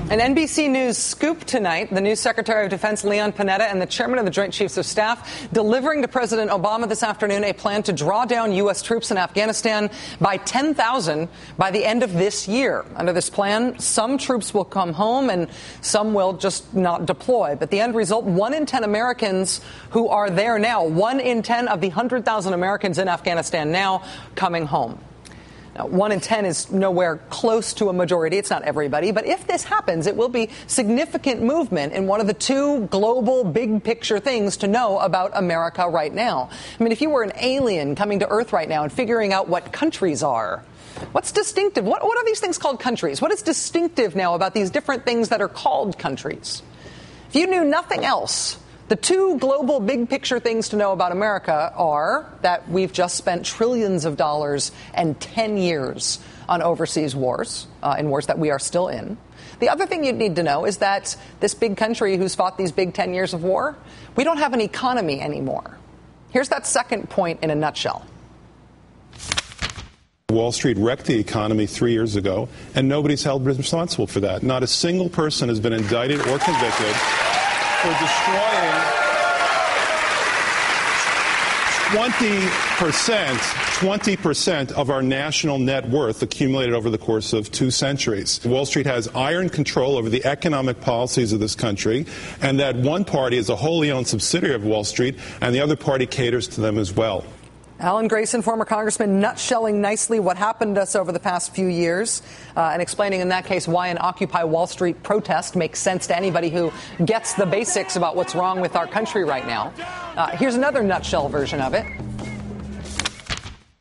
An NBC News scoop tonight, the new Secretary of Defense Leon Panetta and the chairman of the Joint Chiefs of Staff delivering to President Obama this afternoon a plan to draw down U.S. troops in Afghanistan by 10,000 by the end of this year. Under this plan, some troops will come home and some will just not deploy. But the end result, 1 in 10 Americans who are there now, 1 in 10 of the 100,000 Americans in Afghanistan now coming home. Now, 1 in 10 is nowhere close to a majority. It's not everybody. But if this happens, it will be significant movement in one of the two global big picture things to know about America right now. I mean, if you were an alien coming to Earth right now and figuring out what countries are, what's distinctive? What are these things called countries? What is distinctive now about these different things that are called countries? If you knew nothing else, the two global big picture things to know about America are that we've just spent trillions of dollars and 10 years on overseas wars, in wars that we are still in. The other thing you'd need to know is that this big country who's fought these big 10 years of war, we don't have an economy anymore. Here's that second point in a nutshell. Wall Street wrecked the economy 3 years ago, and nobody's held responsible for that. Not a single person has been indicted or convicted for destroying 20% of our national net worth accumulated over the course of 2 centuries. Wall Street has iron control over the economic policies of this country, and that one party is a wholly owned subsidiary of Wall Street, and the other party caters to them as well. Alan Grayson, former congressman, nutshelling nicely what happened to us over the past few years and explaining in that case why an Occupy Wall Street protest makes sense to anybody who gets the basics about what's wrong with our country right now. Here's another nutshell version of it.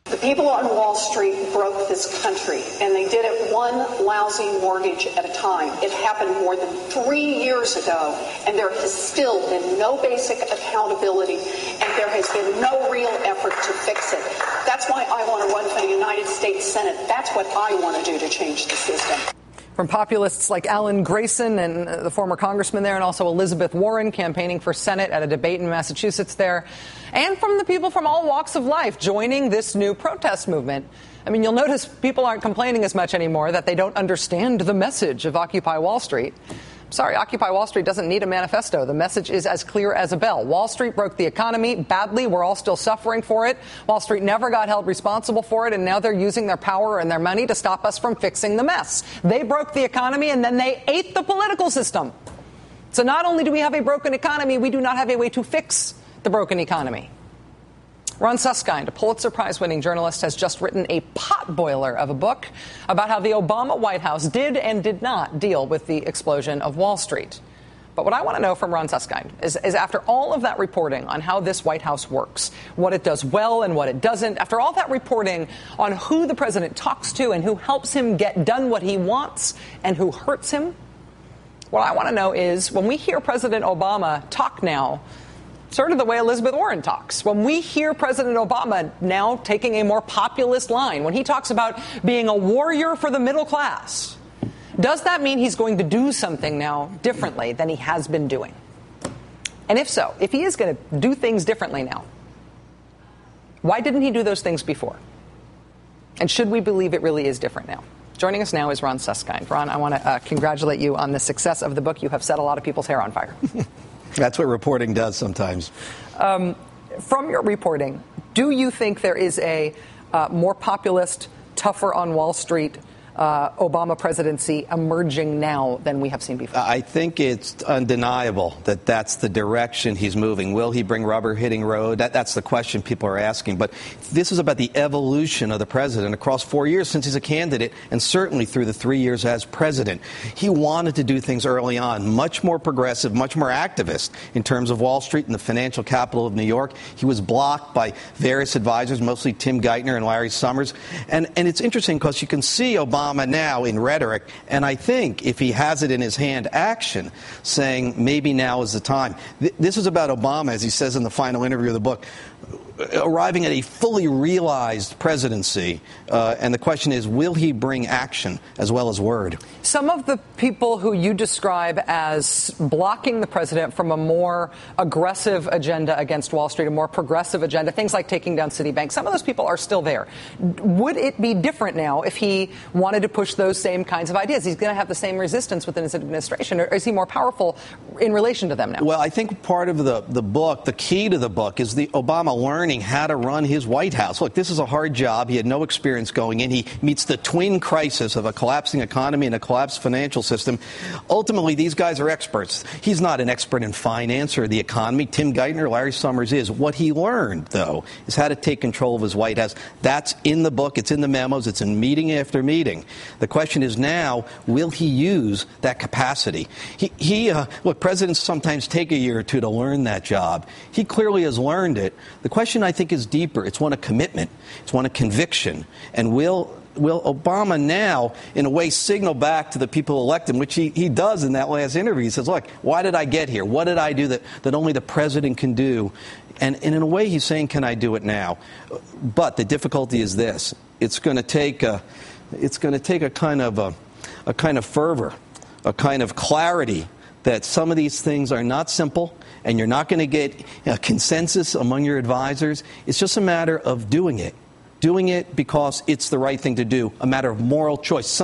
The people on Wall Street broke this country, and they did it one lousy mortgage at a time. It happened more than 3 years ago, and there has still been no basic accountability, and there has been no real effort to fix it. That's why I want to run for the United States Senate. That's what I want to do to change the system. From populists like Alan Grayson and the former congressman there, and also Elizabeth Warren campaigning for Senate at a debate in Massachusetts there, and from the people from all walks of life joining this new protest movement. I mean, you'll notice people aren't complaining as much anymore that they don't understand the message of Occupy Wall Street. Sorry, Occupy Wall Street doesn't need a manifesto. The message is as clear as a bell. Wall Street broke the economy badly. We're all still suffering for it. Wall Street never got held responsible for it, and now they're using their power and their money to stop us from fixing the mess. They broke the economy, and then they ate the political system. So not only do we have a broken economy, we do not have a way to fix the broken economy. Ron Suskind, a Pulitzer Prize-winning journalist, has just written a potboiler of a book about how the Obama White House did and did not deal with the explosion of Wall Street. But what I want to know from Ron Suskind is after all of that reporting on how this White House works, what it does well and what it doesn't, after all that reporting on who the president talks to and who helps him get done what he wants and who hurts him, what I want to know is when we hear President Obama talk now, sort of the way Elizabeth Warren talks. When we hear President Obama now taking a more populist line, when he talks about being a warrior for the middle class, does that mean he's going to do something now differently than he has been doing? And if so, if he is going to do things differently now, why didn't he do those things before? And should we believe it really is different now? Joining us now is Ron Suskind. Ron, I want to congratulate you on the success of the book. You have set a lot of people's hair on fire. That's what reporting does sometimes. From your reporting, do you think there is a more populist, tougher on Wall Street Obama presidency emerging now than we have seen before? I think it's undeniable that that's the direction he's moving. Will he bring rubber hitting road? That's the question people are asking. But this is about the evolution of the president across 4 years since he's a candidate, and certainly through the 3 years as president. He wanted to do things early on, much more progressive, much more activist in terms of Wall Street and the financial capital of New York. He was blocked by various advisors, mostly Tim Geithner and Larry Summers. And it's interesting because you can see Obama now in rhetoric, and I think if he has it in his hand, action, saying maybe now is the time. This is about Obama, as he says in the final interview of the book, arriving at a fully realized presidency. And the question is, will he bring action as well as word? Some of the people who you describe as blocking the president from a more aggressive agenda against Wall Street, a more progressive agenda, things like taking down Citibank, some of those people are still there. Would it be different now if he wanted wanted to push those same kinds of ideas? He's going to have the same resistance within his administration, or is he more powerful in relation to them now? Well, I think part of the book, the key to the book, is the Obama learning how to run his White House. Look, this is a hard job. He had no experience going in. He meets the twin crisis of a collapsing economy and a collapsed financial system. Ultimately, these guys are experts. He's not an expert in finance or the economy. Tim Geithner, Larry Summers is. What he learned, though, is how to take control of his White House. That's in the book. It's in the memos. It's in meeting after meeting. The question is now, will he use that capacity? Look, presidents sometimes take a year or two to learn that job. He clearly has learned it. The question, I think, is deeper. It's one of commitment. It's one of conviction. And will Obama now, in a way, signal back to the people who elect him, which he does in that last interview? He says, look, why did I get here? What did I do that only the president can do? And in a way, he's saying, can I do it now? But the difficulty is this. It's going to take a kind of fervor, a kind of clarity that some of these things are not simple, and you're not going to get a consensus among your advisors. It's just a matter of doing it. Doing it because it's the right thing to do, a matter of moral choice.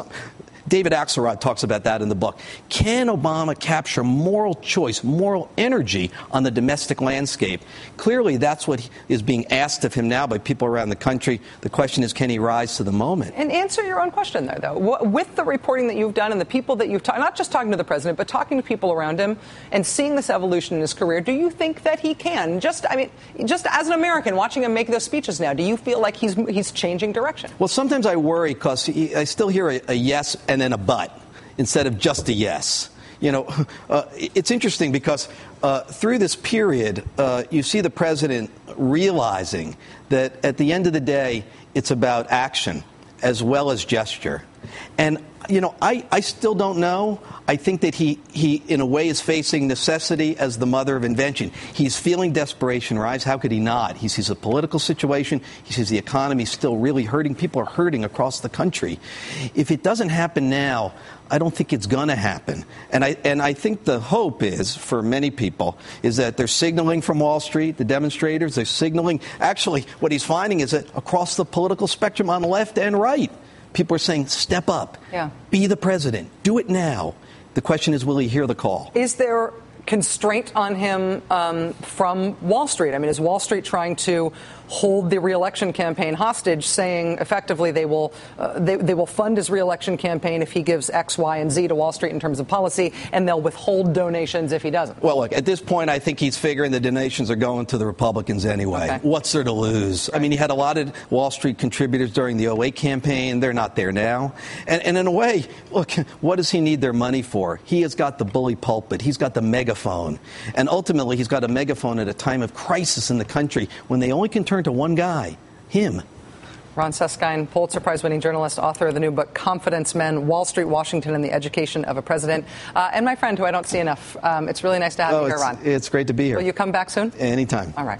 David Axelrod talks about that in the book. Can Obama capture moral choice, moral energy on the domestic landscape? Clearly, that's what is being asked of him now by people around the country. The question is, can he rise to the moment? And answer your own question there, though. With the reporting that you've done and the people that you've talked, not just talking to the president, but talking to people around him and seeing this evolution in his career, do you think that he can? Just as an American, watching him make those speeches now, do you feel like he's changing direction? Well, sometimes I worry because I still hear a yes and then a but instead of just a yes. It's interesting because through this period, you see the president realizing that at the end of the day, it's about action as well as gesture. And, I still don't know. I think that he, in a way, is facing necessity as the mother of invention. He's feeling desperation rise. How could he not? He sees a political situation. He sees the economy still really hurting. People are hurting across the country. If it doesn't happen now, I don't think it's going to happen. And I think the hope is, for many people, is that they're signaling from Wall Street, the demonstrators, they're signaling. Actually, what he's finding is that across the political spectrum on left and right, people are saying, step up, be the president, do it now. The question is, will he hear the call? Is there constraint on him from Wall Street? I mean, is Wall Street trying to hold the re-election campaign hostage, saying effectively they will fund his re-election campaign if he gives X, Y, and Z to Wall Street in terms of policy, and they'll withhold donations if he doesn't? Well, look, at this point, I think he's figuring the donations are going to the Republicans anyway. Okay. What's there to lose? I mean, he had a lot of Wall Street contributors during the 2008 campaign. They're not there now. And in a way, look, what does he need their money for? He has got the bully pulpit. He's got the megaphone. And ultimately, he's got a megaphone at a time of crisis in the country when they only can turn to one guy, him. Ron Suskind, Pulitzer Prize-winning journalist, author of the new book, Confidence Men, Wall Street, Washington, and the Education of a President. And my friend, who I don't see enough. It's really nice to have you here, Ron. It's great to be here. Will you come back soon? Anytime. All right.